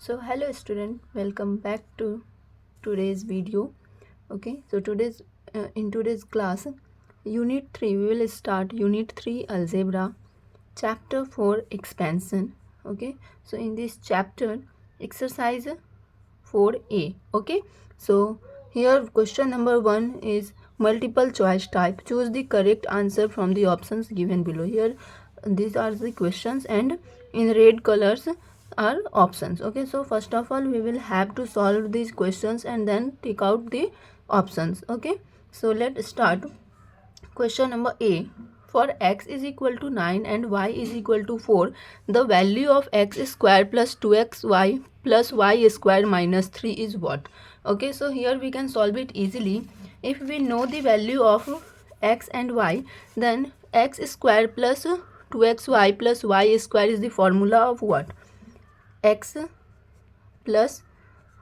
So hello student, welcome back to today's video. Okay, so in today's class, unit 3 we will start unit 3 algebra, chapter 4 expansion. Okay, so in this chapter exercise 4A. Okay, so here question number 1 is multiple choice type. Choose the correct answer from the options given below. Here these are the questions and in red colors are options. Okay, so first of all we will have to solve these questions and then take out the options. Okay, so let's start. Question number A. For x is equal to 9 and y is equal to 4, the value of x square plus 2xy plus y square minus 3 is what? Okay, so here we can solve it easily. If we know the value of x and y, then x square plus 2xy plus y square is the formula of what? X plus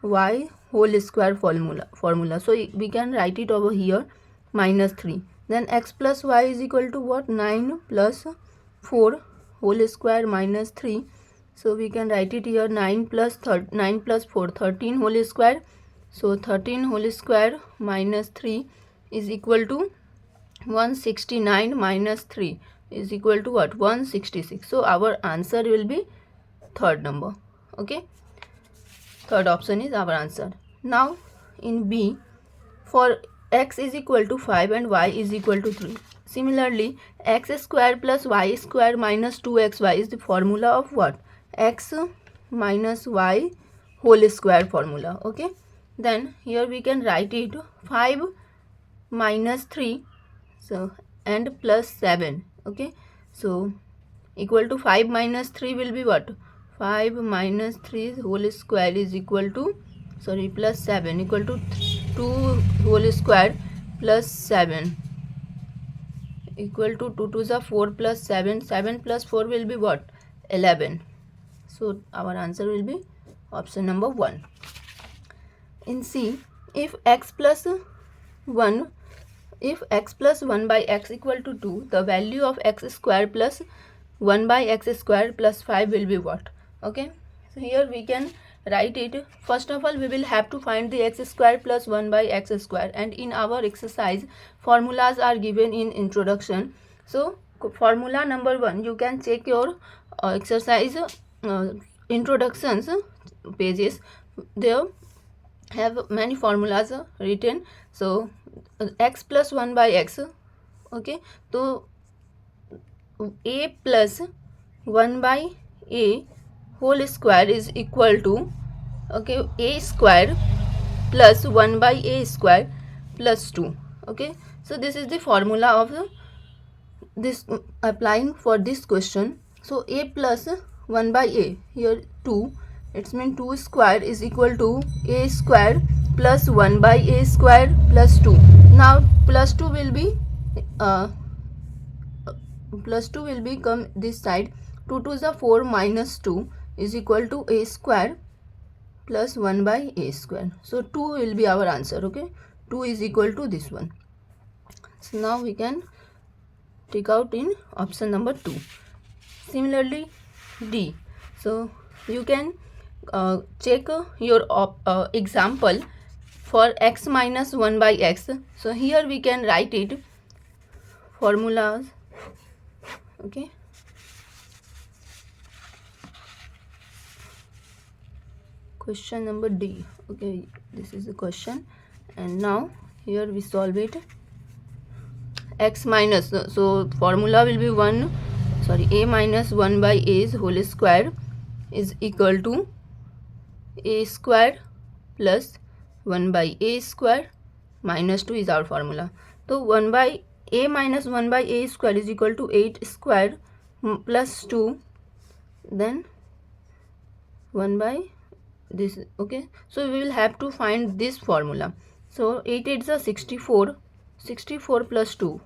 y whole square formula. So we can write it over here minus 3. Then x plus y is equal to what? 9 plus 4 whole square minus 3. So we can write it here 9 plus 4 13 whole square. So 13 whole square minus 3 is equal to 169 minus 3 is equal to what? 166. So our answer will be third number. Okay, third option is our answer. Now in B, for x is equal to 5 and y is equal to 3. Similarly, x square plus y square minus 2xy is the formula of what? X minus y whole square formula. Okay, then here we can write it 5 minus 3 so and plus 7. Okay, so equal to 5 minus 3 will be what? 5 minus 3 whole square is equal to plus 7 equal to 2 whole square plus 7 equal to 2 to the 4 plus 7. 7 plus 4 will be what? 11. So our answer will be option number 1. In C, if x plus 1 by x equal to 2, the value of x square plus 1 by x square plus 5 will be what? Okay, so here we can write it. First of all we will have to find the x square plus 1 by x square, and in our exercise formulas are given in introduction. So formula number 1, you can check your exercise introductions pages. There have many formulas written. So x plus 1 by x. Okay, so a plus 1 by a whole square is equal to, okay, a square plus 1 by a square plus 2. Okay, so this is the formula of this applying for this question. So a plus 1 by a, here 2, it means 2 square is equal to a square plus 1 by a square plus 2. Now plus 2 will be come this side. 2 to the 4 minus 2 is equal to a square plus 1 by a square. So 2 will be our answer. Okay, 2 is equal to this one. So now we can take out in option number 2. Similarly D, so you can check your example for x minus 1 by x. So here we can write it formulas. Okay, question number D. Okay, this is the question, and now here we solve it. X minus, so formula will be a minus 1 by a's whole square is equal to a square plus 1 by a square minus 2 is our formula. So 1 by a minus 1 by a square is equal to 8 square plus 2, then 1 by this. Okay, so we will have to find this formula. So 8 is a 64 plus 2,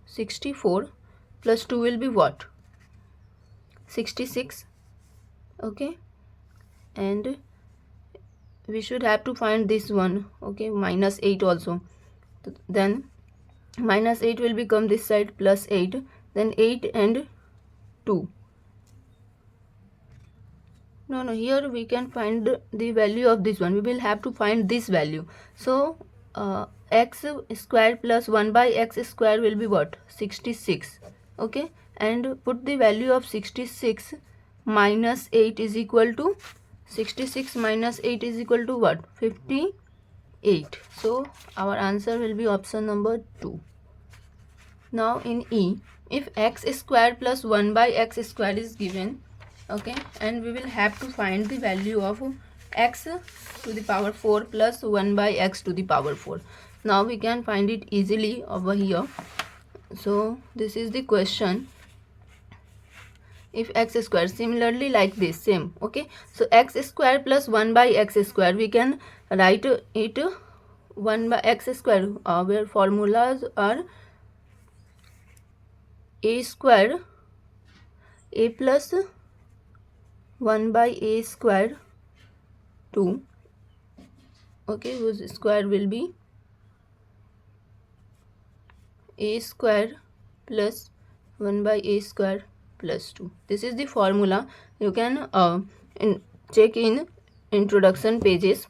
64 plus 2 will be what? 66. Okay, and we should have to find this one. Okay, minus 8 also. Then minus 8 will become this side plus 8, then 8 and 2, No, here we can find the value of this one. We will have to find this value. So x square plus 1 by x square will be what? 66. Okay, and put the value of 66 minus 8 is equal to 66 minus 8 is equal to what? 58. So our answer will be option number 2. Now in E, if x square plus 1 by x square is given, okay, and we will have to find the value of x to the power 4 plus 1 by x to the power 4. Now we can find it easily over here. So this is the question. If x square, similarly like this, same, okay. So x square plus 1 by x square, we can write it 1 by x square, where formulas are a square, a plus 1 by a square 2, okay, whose square will be a square plus 1 by a square plus 2. This is the formula. You can check in introduction pages.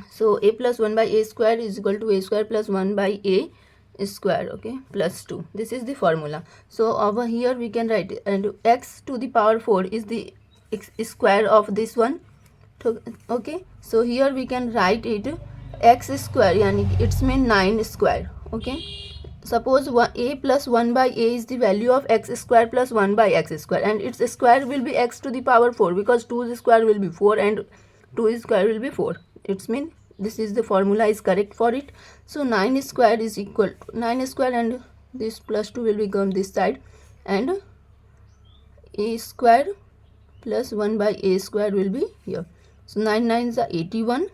So a plus 1 by a square is equal to a square plus 1 by a square, okay, plus 2. This is the formula. So over here we can write it, and x to the power 4 is the square of this one, okay. So here we can write it x square, yani it's mean 9 square, okay. Suppose a plus 1 by a is the value of x square plus 1 by x square, and its square will be x to the power 4, because 2's square will be 4 and 2's square will be 4. It's mean this is the formula is correct for it. So 9 square is equal to 9 square, and this plus 2 will become this side, and a square plus 1 by a square will be here. So 9 9s are 81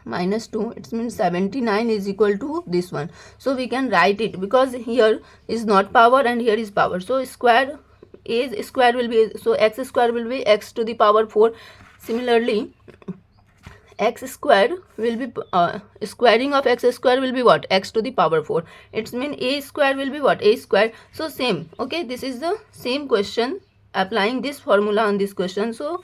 minus 2, it means 79 is equal to this one. So we can write it, because here is not power and here is power. So square, a square will be, so x square will be x to the power 4. Similarly, x square will be squaring of x square will be what? X to the power 4. It's mean a square will be what? A square. So same, okay, this is the same question, applying this formula on this question. So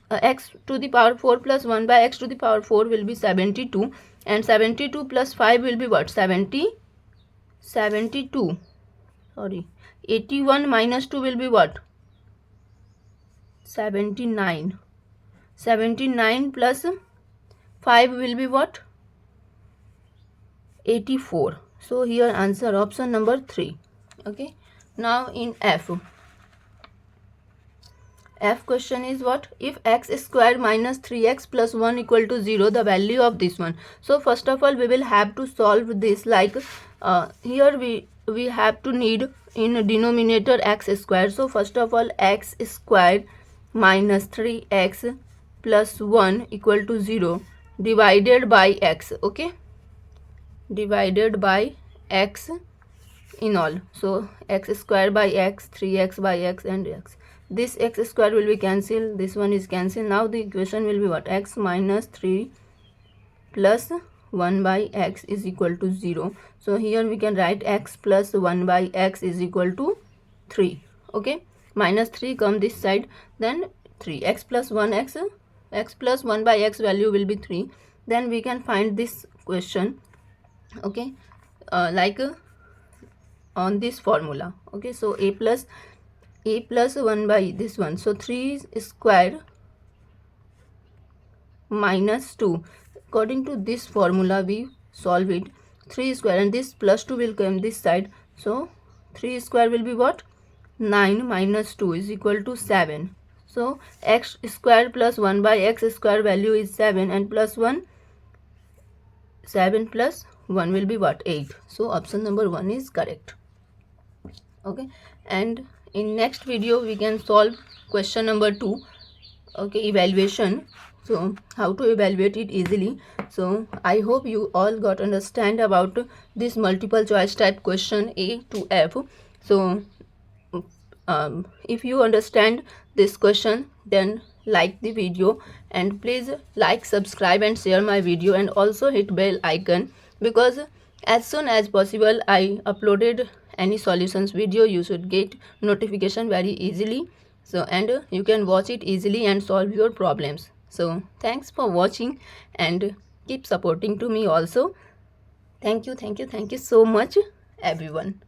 x to the power 4 plus 1 by x to the power 4 will be 72, and 72 plus 5 will be what? 72, sorry, 81 minus 2 will be what? 79. 79 plus 5 will be what? 84. So here answer option number 3, okay. Now in F question is what? If x square minus 3x plus 1 equal to 0, the value of this one. So first of all we will have to solve this, like here we have to need in denominator x square. So first of all, x square minus 3x plus 1 equal to 0 divided by x, okay, divided by x in all. So x square by x, 3x by x, and x. This x square will be cancelled, this one is cancelled. Now the equation will be what? X minus 3 plus 1 by x is equal to 0. So here we can write x plus 1 by x is equal to 3, okay. Minus 3 come this side, then 3. X plus 1 x, x plus 1 by x value will be 3. Then we can find this question, okay, on this formula, okay. So a plus 1 by this one, so 3 square minus 2, according to this formula we solve it. 3 square, and this plus 2 will come this side, so 3 square will be what? 9 minus 2 is equal to 7. So x square plus 1 by x square value is 7, and plus 1, 7 plus 1 will be what? 8. So option number 1 is correct, okay. And in next video we can solve question number 2, okay, evaluation. So how to evaluate it easily. So I hope you all got understand about this multiple choice type question A to F. So if you understand this question, then like the video, and please like, subscribe and share my video, and also hit bell icon, because as soon as possible I uploaded any solutions video, you should get notification very easily. So and you can watch it easily and solve your problems. So thanks for watching and keep supporting to me also. Thank you so much everyone.